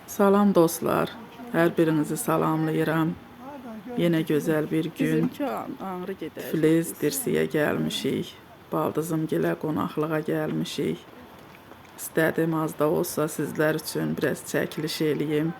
Salam dostlar, hər birinizi salamlayıram. Yenə gözəl bir gün. Filiz Dirsiyə gəlmişik. Baldızımgilə qonaqlığa gəlmişik. İstədim az da olsa sizlər üçün biraz çəkiliş eləyim.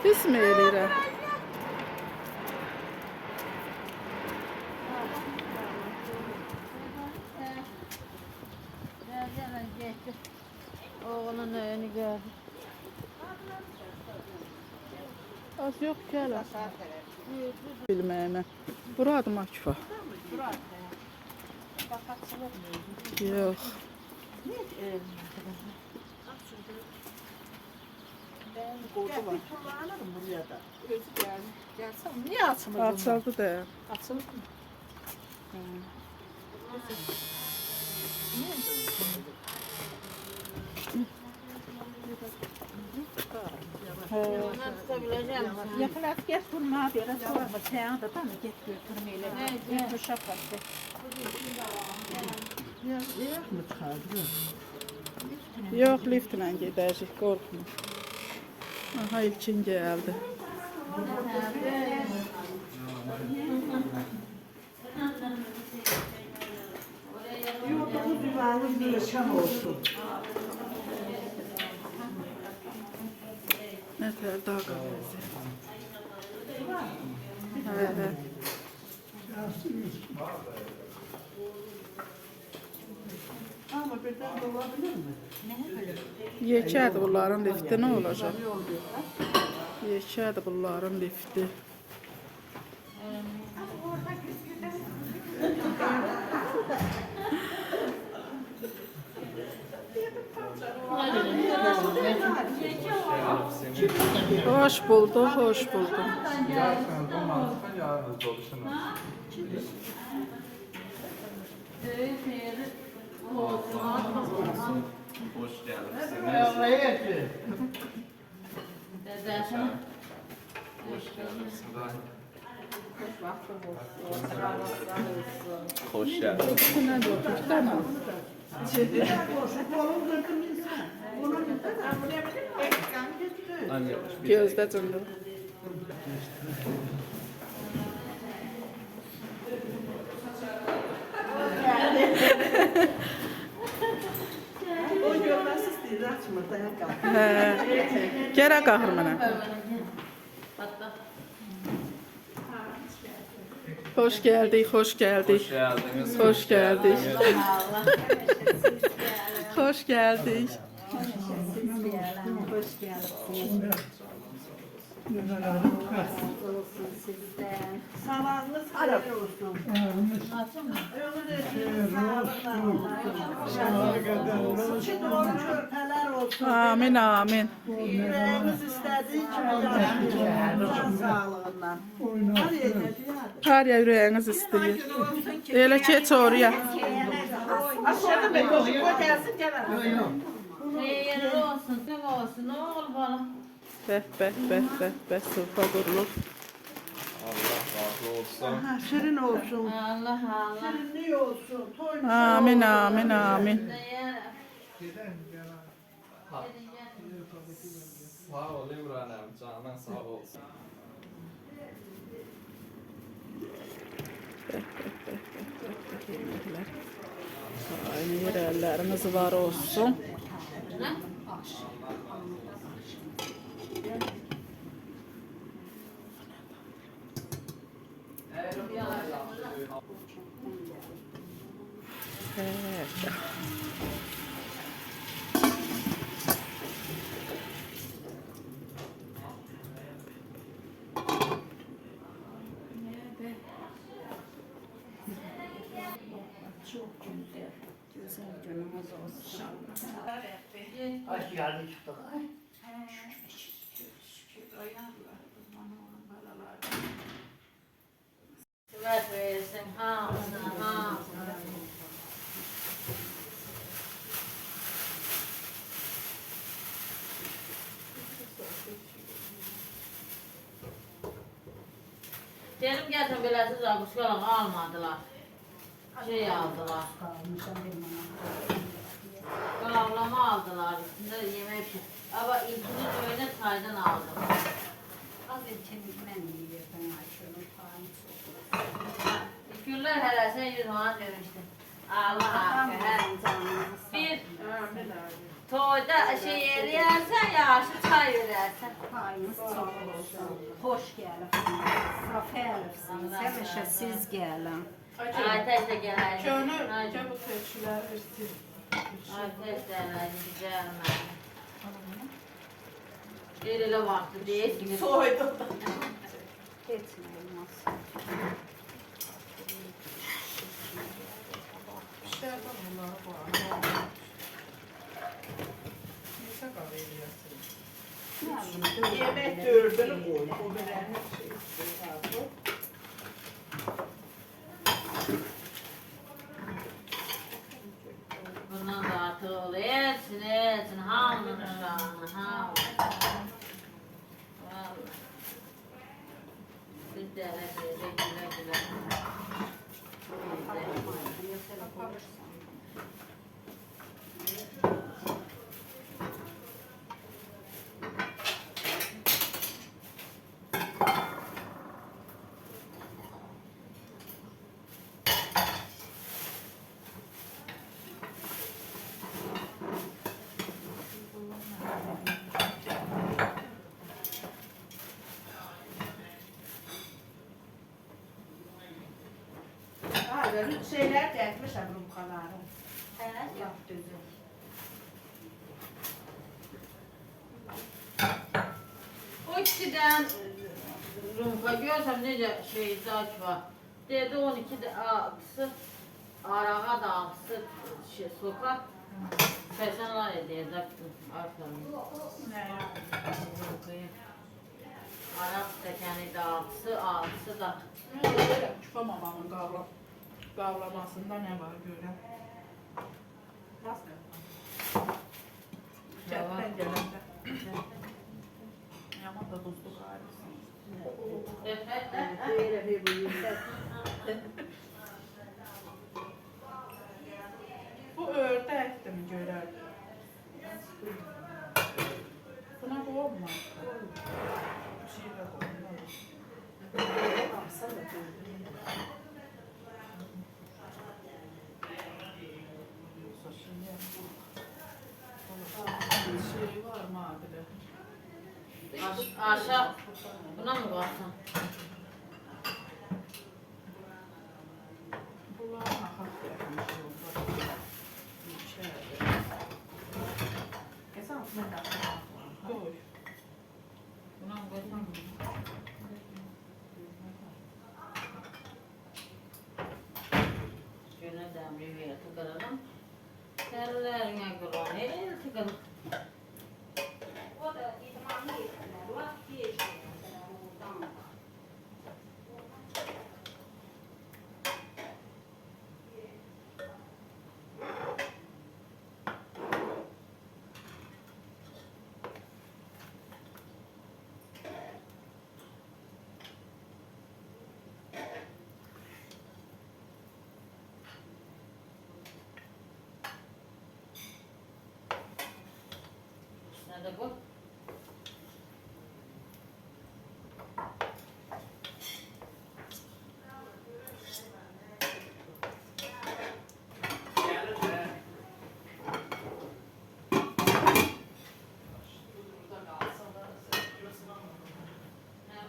Bismillahirrahmanirrahim. Oğlunun önünü gördüm. Az yox, gəl. Bilməyəm. Buradır Makfa. Yox. Niye açılır? Açıldı da. Açılır mı? Yakılat get kurma bir sonra sen de tam get götürmeyle. Bir kuşak baktı. Yox, liftlə gedəcək, qorxma. Aha, İlkin gəldi. Yurdumuz yuvarlı bir yaşam olsun. Nətər daha qavəzi. Ama birden dolabilir mi? Yekədir bunların lifti, nə olacaq? Yekədir bunların lifti. Hoş bulduk, hoş bulduk. Hoş geldiniz. Hoş geldiniz. Nə də otur, tamam. Anne, Gözdə cındır. O görmesi istedim açma dayak kalk. Gərə qalxır mənə. Hoş geldik, hoş geldik. hoş geldiniz. Hoş geldik. Hoş geldik. Hoş geldin. Sağlığınız hayır olsun. Ömrünüzün sağlığına. Şimdi onun körpeler olsun. Amin, amin. Yüreğiniz istediği gibi yapın. Sağlığından. Hadi yeter. Har ya ürəyiniz istəyir. Elə keç oraya. Aşağıda be koşu. O gelsin gel. Hayırlı olsun, sen olsun, ne ol bana. Bəh, bəh, bəh, bəh, bəh, sırfa qurulur. Allah razı olsun. Ha, şirin olsun. Allah Allah. Şirinliği olsun. Toymuş Amin, amin, amin. Sağ ol İmranem, canan sağ olsun. Bəh, bəh, bəh, bəh, bəh, bəh, yeməklər. Hayır, əlləriniz var olsun. Evet. Çok güzel. Güzel günümüz olsun. Hoş geldin çıktık. Kıvat versin hamısına hamısına. Benim getir beləsiz abuşkalan almadılar. Şey aldılar. Kavlama aldılar. Üstünde yemek pişir. Ama ilkini öyle çaydan aldım. Az içimizden yiyirdim Ayşe'nin tane Güllər hərəsə 100 manat vermişdim. Allah haqqı. Bir toyda şey eləyərsən, yaxşı çay verərsən. Payınız çok olsun. Hoş gelirsiniz. Zaferlirsiniz. Həmişə siz gəlin. Aytəş də gələydi. Könül bu seçkiler versin. Aytəş də gələydi, güzel mənim. Bir elə vaxtı deyək ki, Soydu. Getməyin olmaz. Pişerden bunları koyalım. Neyse kahve ediyorsun. Yemek dördünü koy. O bilerini şey istiyor. bundan da artıq ol. Elçin, hamının şanı, hamı. Vallahi. Bir dənə deyəcək, gülə-gülə. Şeyler de etmişim rumkaları. Hə? Yap düzü. O ikisidən rumka görsəm necə şey zak var. Dedi 12 də ağısı, arağa da ağısı şey, sokak. Personal edəcəkdim arkamı. Ne ya? Rumkayı. Araq stəkəni də ağısı da. Öyle küpa mamanın kavlamasında ne var göre. Nasıl? Cepten gelende. Yaman da tuzlu galiba. Bu ördekti mi görer? Buna koyma. Bir şey de koyma. Şey var mı abi? Aşağı. Buna mı baksın? Kulağına hak vermiş yolda. İçeride. Kesin altına da. Koy. Buna mı koysam? Şöyle demri bir tıkaralım. Tellerine kulağını tıkalım. O da idmanlı yetenler var. Nerede bu?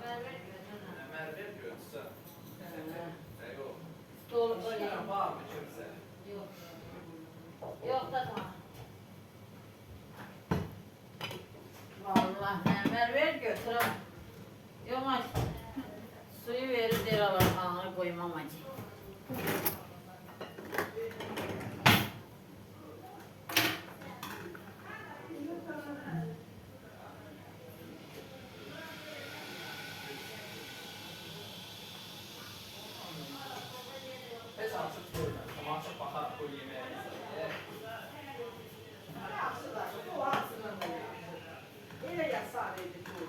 Ömer ver götürsen. Yok. Stol öyle. Var mı kimse? Yok. Yok da tamam. Vallahi Ömer ver götürüm. Yok ay. Suyu verir der alır kanına koymam acı. açıq görməmişəm. Açıq baxaraq o yeməyə. Elə yasar idi bu.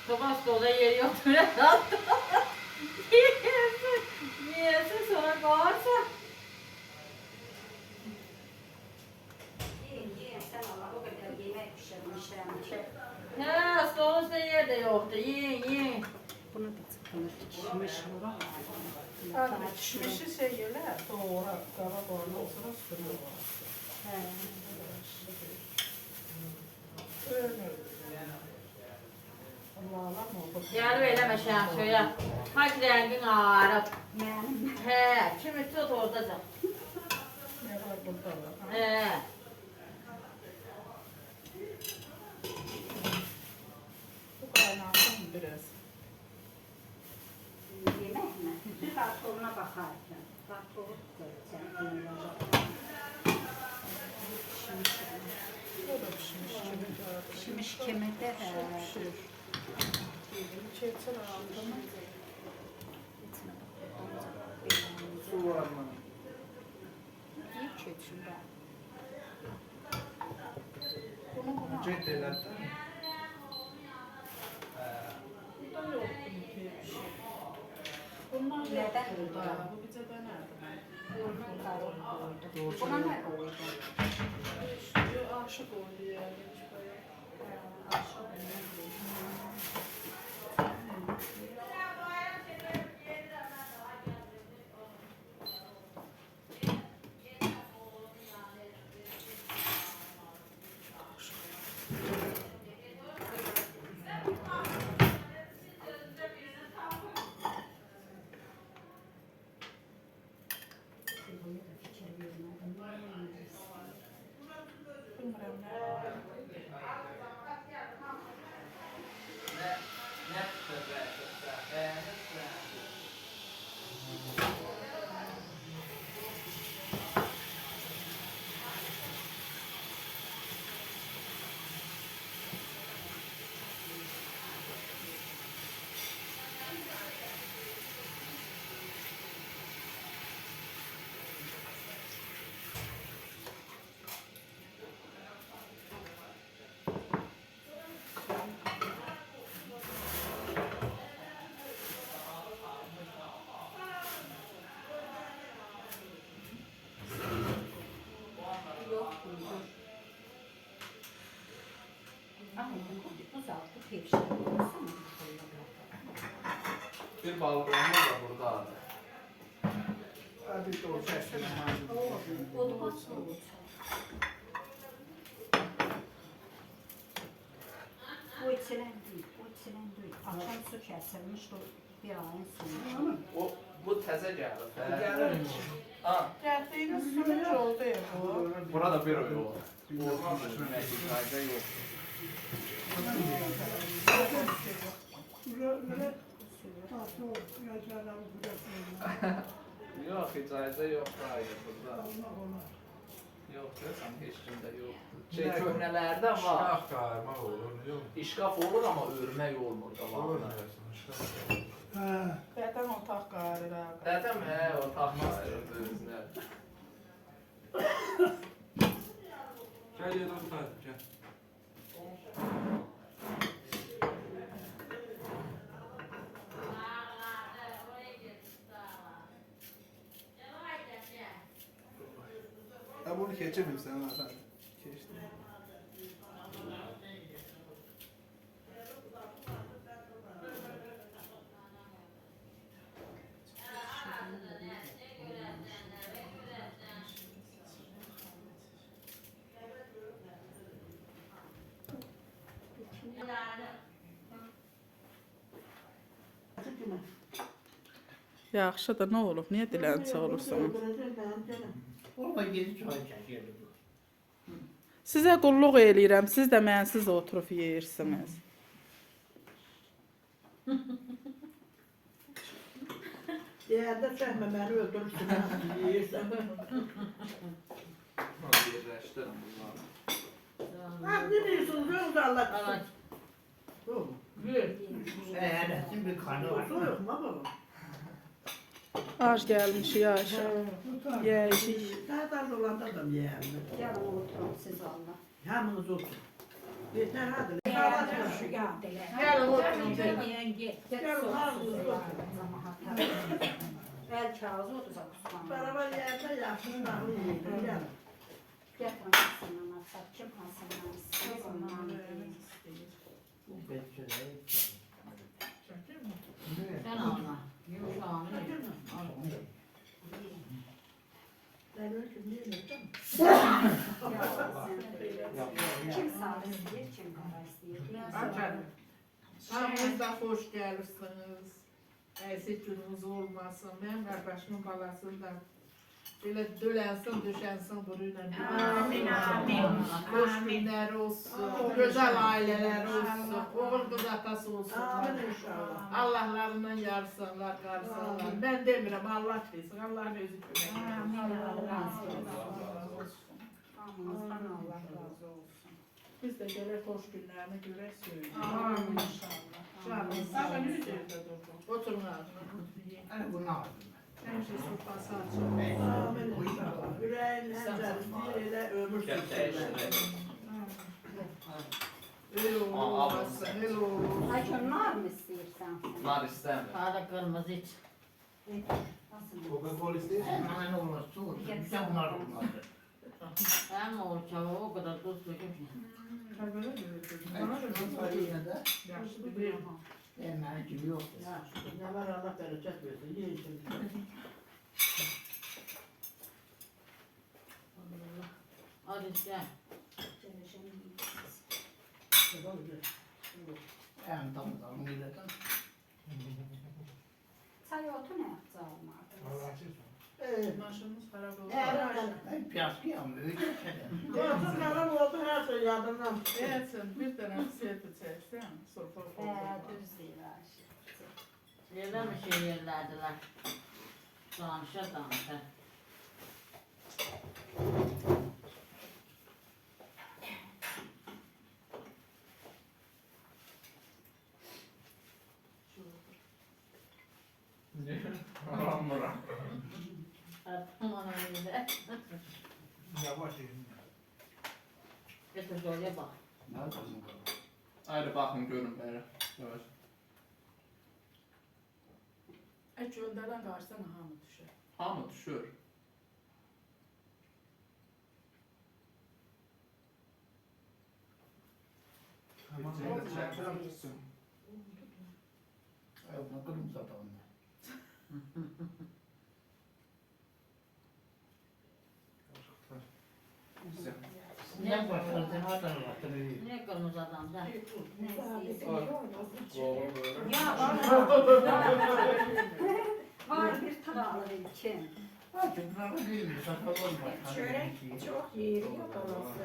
Tabasco'da yeri yok. Böyle kaldı. Yersin sonra kovarsa. Sen Allah o kadar yemek pişirmişler. Ha, stolun üstünde yer de yoktu. Yiyin. Bunu da tıkılır. Kişmiş bu. Pişmişi şey öyle. Doğru. Kaba koyma olsun sürüyor. Allah Allah. Yani eləmə şəmsiyə. Hak rəngin ağarıb. Hə, kimi tut oradaca. Ne var burada var? Hə. Bu kaynatsın biraz. Yemek mi? Kartoluna bakarken. Kartolu koyacağım. O da pişmiş gibi gördüm. Pişmiş kemikte Pişir. Çeksin ağzını. Su var mı? İyi çeçim ben. Cid elədi. Burada yok ki. Bunlar yok Neden burada. burada? Bu bize denerdi. Buna ne koydun? Aşık oldu yani. Bilmiyorum ne. Ne tutacaq? Uzattık hepsini. Bir balığımız da burada. Hadi de o sesini Bu içilen değil, bu içilen değil. Akşam su kesilmiş, o bir ayın suyu. O bu təzə gəlib. Gəlir. Ha, Geldiğiniz sürücü oldu ya bu. burada bir oy olur. Olmaz Məksikayda yox. Yox, icazə yox hayır burada. Yox, görsən heç kimdə yoxdur. Şey köhnələrdə var. Şkaf qayırmaq olur, yox. İşqaf olur amma örmək olmur Olur qabağına. deyəsən, şkaf. Zaten otak qarır ha. Dədəm o taxmasdır özünə. Gəl yerdən tutar, gəl. Ya bunu geçemeyim sen Hasan. Geçtim. Yaxşı da ne olub? Niye dilənçi olursunuz? Orada geri çay çəkirdi bu. Sizə qulluq eləyirəm, siz də mənsiz oturub yeyirsiniz. Yerde çekme beni öldürürsün. Yiyirsen. Birleştirin bunları. Ha ne diyorsunuz? Yok Allah. Allah. Yok. Gül. Əyələsin bir kanı var. Yok mu baba? Ac gəlmiş yaşa. Yeyəcək. Zaten olanda da yiyelim. Yarın oturup siz valla. Hamınız otur. Yeter hadi. Gel oturun. Yenge. Gel hamınız otur. El kağızı otursa kusman. Beraber yerde yapsın da yiyelim. Gel. Getirin Hasan'ın atsak. Kim Hasan'ın istiyor ondan değil. Bu betçeleri Sen anla. Yumuşağını. Ben öyle değil mi? Kim sağ istiyor, kim kara istiyor. Açalım. Hamınızda hoş gelirsiniz. Əziz gününüz olmasın. Mənim qardaşımın balasından belə dölənsin, düşənsin buruyla. Amin, amin. Hoş günlər olsun. Gözəl ailələr olsun. Oğul qız atası olsun. Amin inşallah. Allahlarından yarısınlar, qarısınlar. Mən demirəm, Allah desin. Allah'ın özü kömək. Amin, Allah razı olsun. Allah olsun. Amin, Allah razı olsun. Biz də gələk xoş günlərini görək söyləyin. Amin inşallah. Canım, sağ ne üzerinde durdun? Oturun ağzına. Hani bunu aldım Her şey sofrası açın. Amin inşallah. Yüreğin hencerisi ile ömür sürsün. Öyle olmasın, öyle olur. Ayşe nar mı istiyorsan? Nar istemiyor. Sağda kırmızı iç. Nasıl? Coca-Cola istiyorsun. Hemen olası oldu. Bir de bunlar olmadı. Ben mi olacağım o kadar tuz döküp. Böyle mi? Bana da çok var yine de. Yaşlı biliyorum. Hemen gibi yok. Ne var Allah bereket versin. Yiyin şimdi. Hadi gel. En tamam milletin. Çay otu ne yapacağım artık? Başımız harap oldu. Ben piyaskıyam. Öyle şeyler. Görsün yalan oldu her şey yadından. Etsin, bir tane serpil çeksen, sofra Düz değil Ayşe. Yerler mi şey yerlerdiler? Danışa danışa. Ramura. Aman öyle. Yavaş yiyin. Getir şöyle bak. Ne yapalım? Haydi bakın görün beni. Evet. Et öndədən qarşısına hamı düşər. Hamı düşür. Tamam. Çekler misin? Bunu kırım satalım. Güzel. Ne başladı? Ne hatırlattı? Niye kırmızı adam sen? Ne istiyorsun? Doğru böyle. Ya var bir tabağlı için. Çocuklar değil mi? Satalım başkanı. Çörek çok yeri yok orası.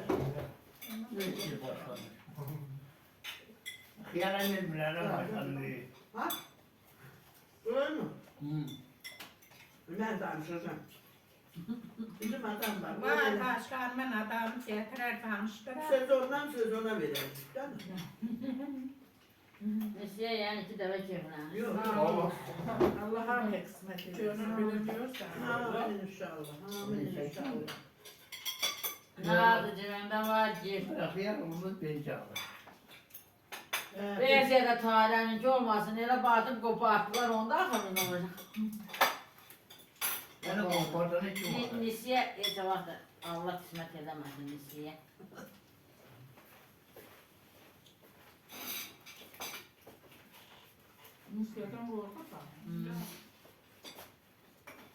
Ne işi başkanı? Yalan bilmilere başkanı. Öyle mi? Hı. Nerede amcacığım? Bizim adam var. Var başkanımın adamı getirer tanıştırır. Sezondan sezona verirdik değil mi? Nesiye yani 2 deve çevren. Yok. Allah. Allah'a kısmet edin. Gönül bilmiyorsa. Amin inşallah. Amin inşallah. Ne yaptı cebimde var ki? Bırakıya onu ben çağırdım. Beyazıya da tarihinki olmasın. Hele batıp koparttılar onda akıllı olacak. Benim komportanı kim var? Nesiye ete vakti Allah kısmet edemesin Nesiye. Müskədən qorxursa.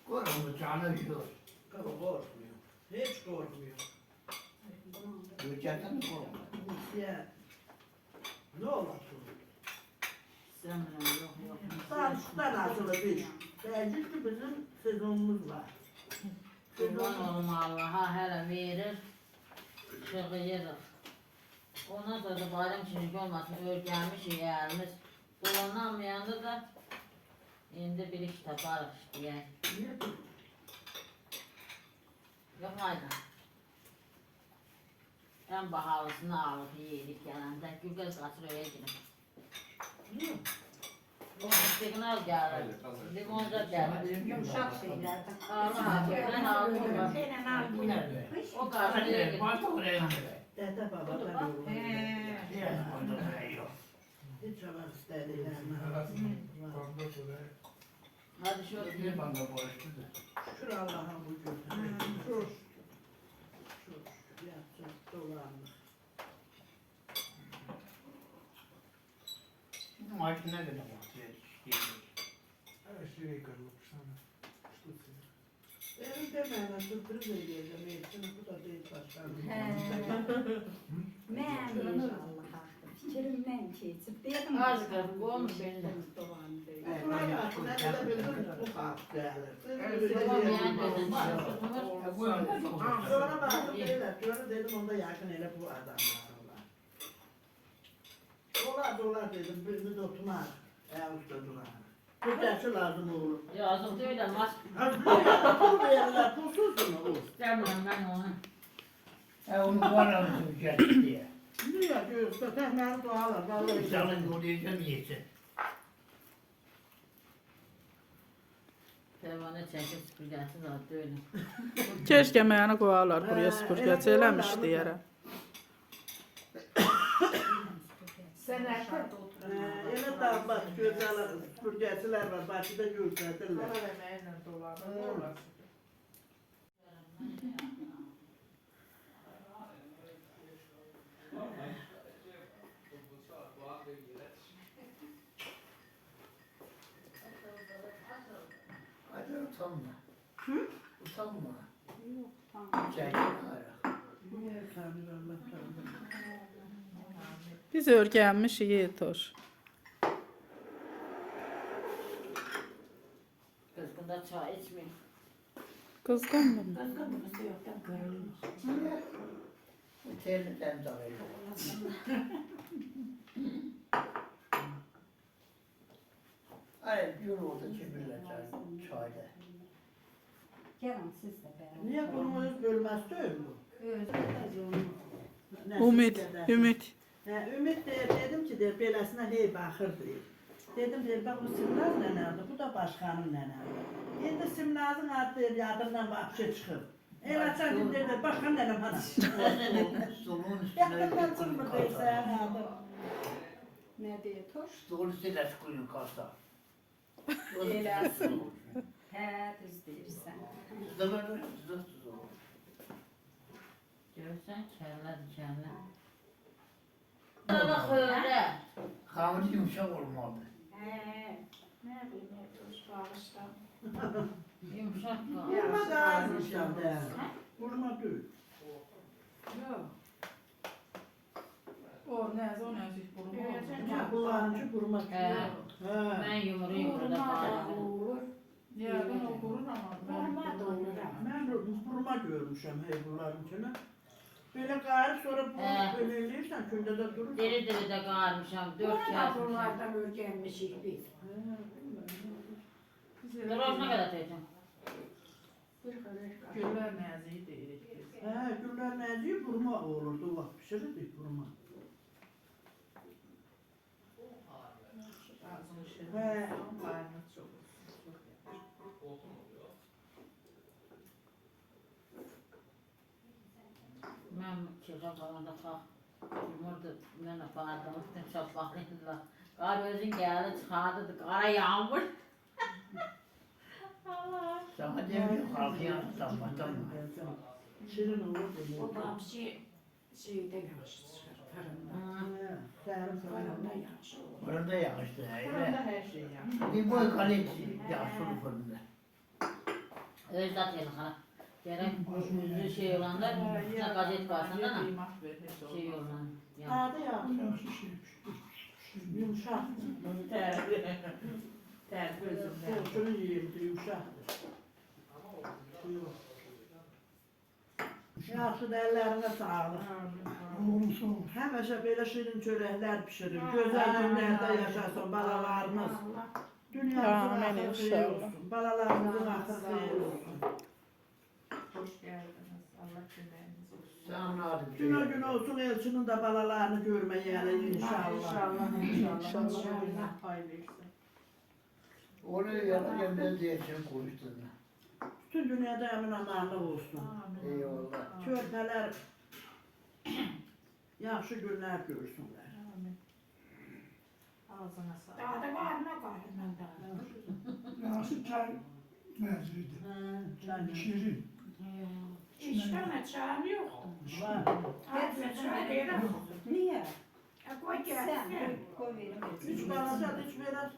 Korkmuyor, canı yiyor. Korkmuyor. Hiç korkmuyor. Göçerden korkmuyor. Ya. Ne olur? İstemiyorum, yok. Sarışıktan asılı bir. Belki ki bizim sezonumuz var. Kurban olum Allah'a hele verir, şığıyırıq. Ondan sonra da bayram çizik olmasın, örgənmiş, yiyərmiş. Dolananmayanda da indi bir iş taparıq işte. Yok aydan. En bahalısını alıb yeyirik gələndə. Gülgəz qaçır öyə girim. O signal gəlir. Limonca gəlir. Yumuşak şeyler. Ben aldım. Hemen al bunu. O qarşıya girir. Varsa oraya Dede baba ben yoğurdum. Biraz orada yok. Hiç var istediklerini. Fazla kolay. Hadi şöyle Bir bana borçlu da. Şükür Allah'a bu gözüne. Çok şükür. Yapacak dolanmış. Maaşına göre bakıyor. Her şeyi kırılıp sana. Что ты? Benim demeyene sürpriz edeceğim. Hepsini bu da değil başkanım. Ben Allah'a. Fikrimden keçip dedim. Az qırıb olmuş belli. Bunlar aslında ne de bildim bu halk değerli. Olmayan dedim. Sonra baktım dediler. Sonra dedim onda yakın hele bu adamlar var. Dolar dedim. Birini de oturmaz. Usta dolar. Güzelsi lazım olur. Yazıq deyil ama Pul verirler. Pulsuz mu olur? istemiyorum ben onu. Onu bana söyleyecek diye. Niye diyorsun? Tehmeni doğalar. Vallahi. İnsanın yollayacağım yesin. Telefonu çəkib süpürgəsi zat deyil. Keşke məni qoyarlar buraya süpürgəçi eləmişdi yerə. Sen erkek Yine daha bak güzel süpürgeciler var. Bahçede gösterdiler. Hadi utanma. Utanma. Çekin ara. Niye tanrı Allah tanrı. Biz örgənmişik Yetoş. Qızqında çay içmeyin. Qızğandım. Terliden dolayı. Hayır, yürü orada çevirler çayda. Gelin siz de beraber. Niye bunu öz bölmez değil mi? Ümit. Ümit de dedim ki de beləsinə hey baxır deyir. Dedim deyir bak bu Simnaz nənədir, bu da başkanın nənədir. Şimdi Simnaz'ın adı deyir yadımdan vapşe çıxır. El açar deyir başkan nənəm hana. Stolun üstüne Yadımdan çıxmır deyir sənin adı. Ne diye toş? Stolun üstüne koyun kasa. Eləsin. He düz deyirsən. Zaman zor. Görürsən kəllədir kəllə. Bax öyle. Hamur yumuşak olmalı. He. Ne bileyim ne toş bağıştan. Yumuşaq qal. Vurma qazmışam da. Vurma deyil. Yok. O nəzə, o nəzə Ya bunlarınki vurma He. deyil. Mən yumru da bağladım. olur. Yəqin o qurur amma. Olmaz olur ama. Mən vurma görmüşəm hey bunlarınkini. Belə qarı sonra bunu böyle eləyirsən kündə də durur. Diri-diri də qarmışam, 4 Burada kəsimişəm. bunlardan örgənmişik biz. Durajına qədər teyəcəm. Bir qarış qarış. Güllər nəziyi deyirik biz. Güllər nəziyi vurma olurdu, vaxt pişirirdik vurma. Mən kira qalanda xalq yumurdu, mən apardım, bütün çapaqlaydılar. Qar özün gəldi, çıxardı, qara yağmur. Allah. Sana demiyor halkı yanıtlanmadan mı? Şirin olurdu. O babşı şeyde yağış çıkar. Tarımda. Sərin Tarımda yağış olur. Fırında yağıştı. Fırında her şey ya. Bir boy kaleci yağışlı fırında. Öz zat elə xana. Gərək üzü şey olanda, nə qazet başında da şey olan. Adı yağış. Yumuşak. Ter gözümden. Borcunu yiyeyim de yumuşaktır. Yaxşı da ellerine sağlık. Həmişə belə şirin çörəklər pişirin. Gözəl günlərdə yaşasın balalarımız. Dünyamızın Amin axırı xeyir inşallah. olsun. Balalarımızın axırı xeyir olsun. Hoş geldiniz. Allah günlerinizi olsun. Sen hadi. Günə gün olsun Elçinin de balalarını görməyəli inşallah. İnşallah. Allah pay versin. Oraya yanıya ne diyeceğim konuştun. Bütün dünyada emin amanlıq olsun. Eyvallah. Körpələr yaxşı günlər görsünlər. Ağzına sağlık. Daha da karnına karnına. Nasıl çay mezriydi. Çay Şirin. İşteme çağım yoktu. var. Hepsi çay verir. Niye? Koy gelsin. Koy verim. Üç balacaq, üç verər.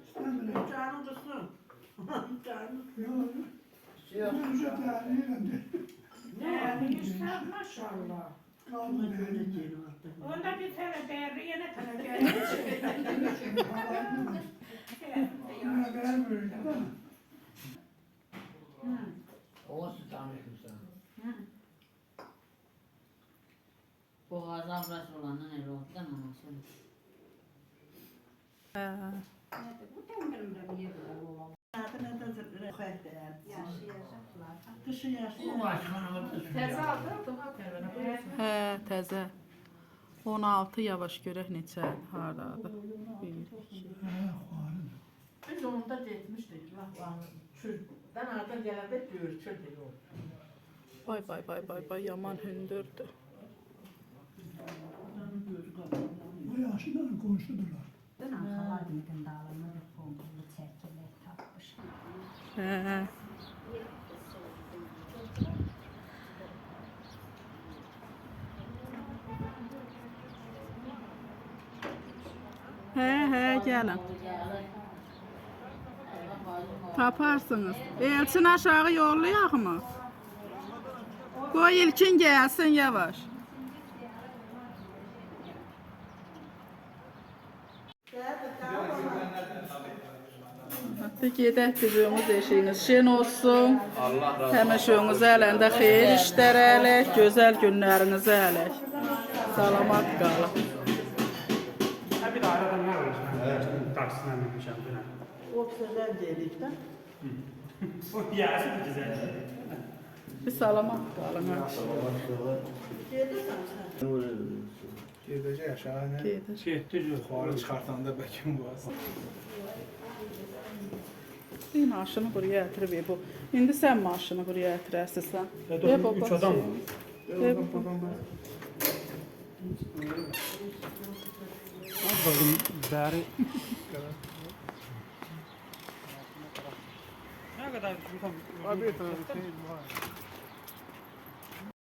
Canın qısın. Canın Siyah. Güzel değerli Ne ister maşallah. Kalma böyle geri artık. Onda bir tane değerli yine tane değerli. Buna değer böyle değil mi? O nasıl tanışmışsın? Boğaz ablası olanın eli oldu değil mi anasını? Bu demirinde bir yeri olur. Hayatına da zırhlı xəttəyər. Yaşayacaklar. Qışı Bu yaşayar. başkanı da Tez aldırdım ha tervene. Hə, təzə. 16 yavaş görək neçə hardadır. 1 2. Biz onu da getmişdik. Ben artık gelende görüşürdük o. Vay vay vay vay vay yaman hündürdür. Bu yaşlıların komşudurlar. Ben Ankara'ydım dağlarına bir pompalı çerkeler takmış. Hə. Hə, gəlin. Taparsınız. Elçin aşağı yollayaq mı? Qoy ilkin gəlsin yavaş. Hadi gedək bizimiz eşiyiniz şen olsun. Allah razı olsun. Həmişəniz ələndə xeyir işlər ələk, gözəl günlərinizi ələk. Salamat qalın. Bir de aradan ne var? Taksiden binmişim. O sözlər dedik də. O piyası da güzel. Bir salamat qalın. Gedirsən sən. Gidecek aşağı ne? Gedir. Şey, tücür. Fuarı çıkartan da bekim bu aslında. Bir maşını buraya gətirib bu. İndi sən maşını buraya gətirəsən. Evet, o 3 adam. Ver baba. Bakın bari. Ne kadar? Abi bir tane şey var.